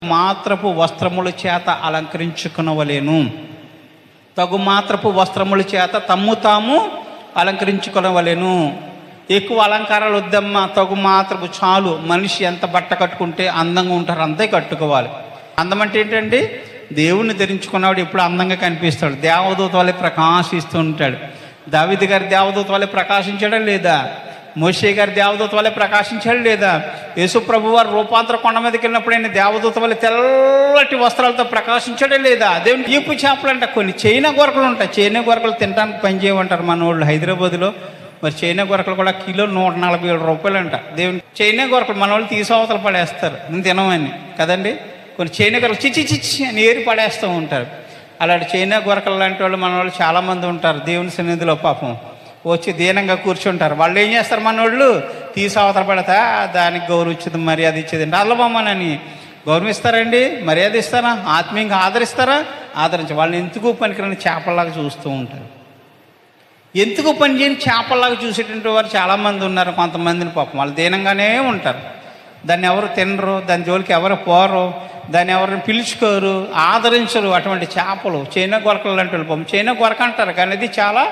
మాత్రపు వస్త్రముల చేత అలంకరించుకొనవలెను. తగు మాత్రపు వస్త్రముల చేత తమ్ము తాము అలంకరించుకొనవలెను. ఎక్కువ అలంకారాలు వద్దమ్మా, తగు మాత్రపు చాలు. మనిషి ఎంత బట్ట కట్టుకుంటే అందంగా ఉంటారు అంతే కట్టుకోవాలి. అందం అంటే ఏంటండి? దేవుణ్ణి ధరించుకున్నవాడు ఎప్పుడు అందంగా కనిపిస్తాడు. దేవదూత వల్లే ప్రకాశిస్తూ ఉంటాడు. దావీదు గారి దేవదూత వల్లే ప్రకాశించడం లేదా? మోషే గారి దేవదూత వల్లే ప్రకాశించాడు లేదా? యేసు ప్రభు వారు రూపాంతర కొండ మీదకి వెళ్ళినప్పుడు ఆయన దేవదూత వల్లే తెల్లటి వస్త్రాలతో ప్రకాశించడే లేదా? దేవుని ఈపు చేపలు అంట. కొన్ని చైనా గొరకలు ఉంటాయి. చైనా గొరకలు తినడానికి పని చేయమంటారు మన వాళ్ళు హైదరాబాద్లో. మరి చైనా గొరకలు కూడా కిలో 147 రూపాయలు అంట. దేవుని చైనా గొరకలు మన వాళ్ళు తీసవతలు పడేస్తారు, నేను తినమని కదండి. కొన్ని చైనా గొరకలు చిచ్చి అని ఏరి పడేస్తూ ఉంటారు. అలాంటి చైనా గొరకలు లాంటి వాళ్ళు మన వాళ్ళు చాలామంది ఉంటారు. దేవుని సన్నిధిలో పాపం వచ్చి దీనంగా కూర్చుంటారు. వాళ్ళు ఏం చేస్తారు? మన వాళ్ళు తీసి అవతల పడతా దానికి గౌరవించదు, మర్యాద ఇచ్చేది అంటే అల్లబొమ్మనని గౌరవిస్తారండి? మర్యాద ఇస్తారా? ఆత్మీయంగా ఆదరిస్తారా? ఆదరించి వాళ్ళని ఎందుకు పనికిరని చేపల్లాగా చూస్తూ ఉంటారు. ఎందుకు పని చేయని చేపల్లాగా చూసేటువంటి వారు చాలామంది ఉన్నారు. కొంతమందిని పాపం వాళ్ళు దీనంగానే ఉంటారు. దాన్ని ఎవరు తినరు, దాని జోలికి ఎవరు పోరు, దాన్ని ఎవరిని పిలుచుకోరు, ఆదరించరు. అటువంటి చేపలు చైనా గొరకలు లాంటి వాళ్ళు పాపం చైనా గొరక అంటారు, కానీ అది చాలా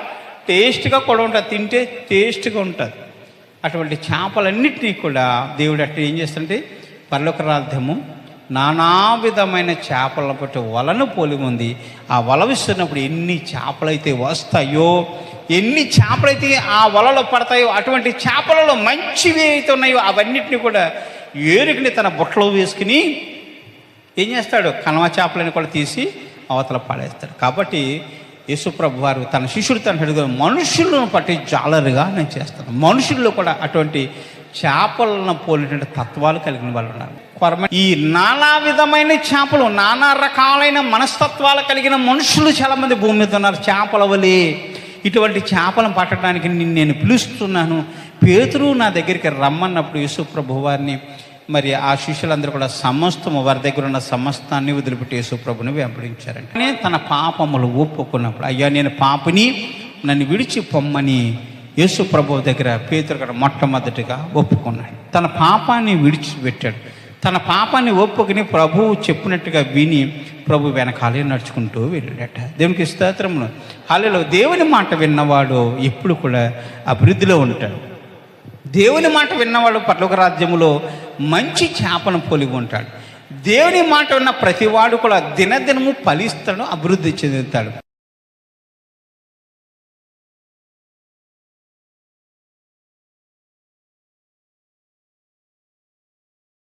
టేస్ట్గా కూడా ఉంటుంది, తింటే టేస్ట్గా ఉంటుంది. అటువంటి చేపలన్నింటినీ కూడా దేవుడు అట్లా ఏం చేస్తుంటే పరలోక రాజ్యము నానా విధమైన చేపలను బట్టి వలను పోలి ఉంది. ఆ వల విస్తున్నప్పుడు ఎన్ని చేపలైతే వస్తాయో, ఎన్ని చేపలైతే ఆ వలలో పడతాయో, అటువంటి చేపలలో మంచివి అయితే ఉన్నాయో అవన్నిటిని కూడా ఏరుకుని తన బుట్టలో వేసుకుని ఏం చేస్తాడు? కనవ చేపలని కూడా తీసి అవతల పడేస్తాడు. కాబట్టి యేసుప్రభు వారు తన శిష్యుడు తన మనుషులను పట్టి జాలరుగా నేను చేస్తాను. మనుషుల్లో కూడా అటువంటి చేపలను పోలినటువంటి తత్వాలు కలిగిన వాళ్ళు ఉన్నారు. ఈ నానా విధమైన చేపలు, నానా రకాలైన మనస్తత్వాలు కలిగిన మనుషులు చాలామంది భూమి మీద ఉన్నారు. చేపల వలె ఇటువంటి చేపలను పట్టడానికి నేను పిలుస్తున్నాను. పేతురు నా దగ్గరికి రమ్మన్నప్పుడు యేసుప్రభు వారిని మరి ఆ శిష్యులందరూ కూడా సమస్తము వారి దగ్గర ఉన్న సమస్తాన్ని వదిలిపెట్టి యేసుప్రభుని వెంబడించారండి. తన పాపములు ఒప్పుకున్నప్పుడు, అయ్యా నేను పాపిని, నన్ను విడిచి పొమ్మని యేసుప్రభు దగ్గర పేతురు కూడా మొట్టమొదటిగా ఒప్పుకున్నాడు. తన పాపాన్ని విడిచిపెట్టాడు. తన పాపాన్ని ఒప్పుకుని ప్రభువు చెప్పినట్టుగా విని ప్రభు వెనకాలే నడుచుకుంటూ వెళ్ళాడట. దేవునికి స్తోత్రములు. హల్లెలూయా. దేవుని మాట విన్నవాడు ఎప్పుడు కూడా అభివృద్ధిలో ఉంటాడు. దేవుని మాట విన్నవాడు పరలోక రాజ్యములో మంచి చేపను పోలి ఉంటాడు. దేవుని మాట విన్న ప్రతివాడు కూడా దినదినము ఫలిస్తాడు, అభివృద్ధి చెందుతాడు.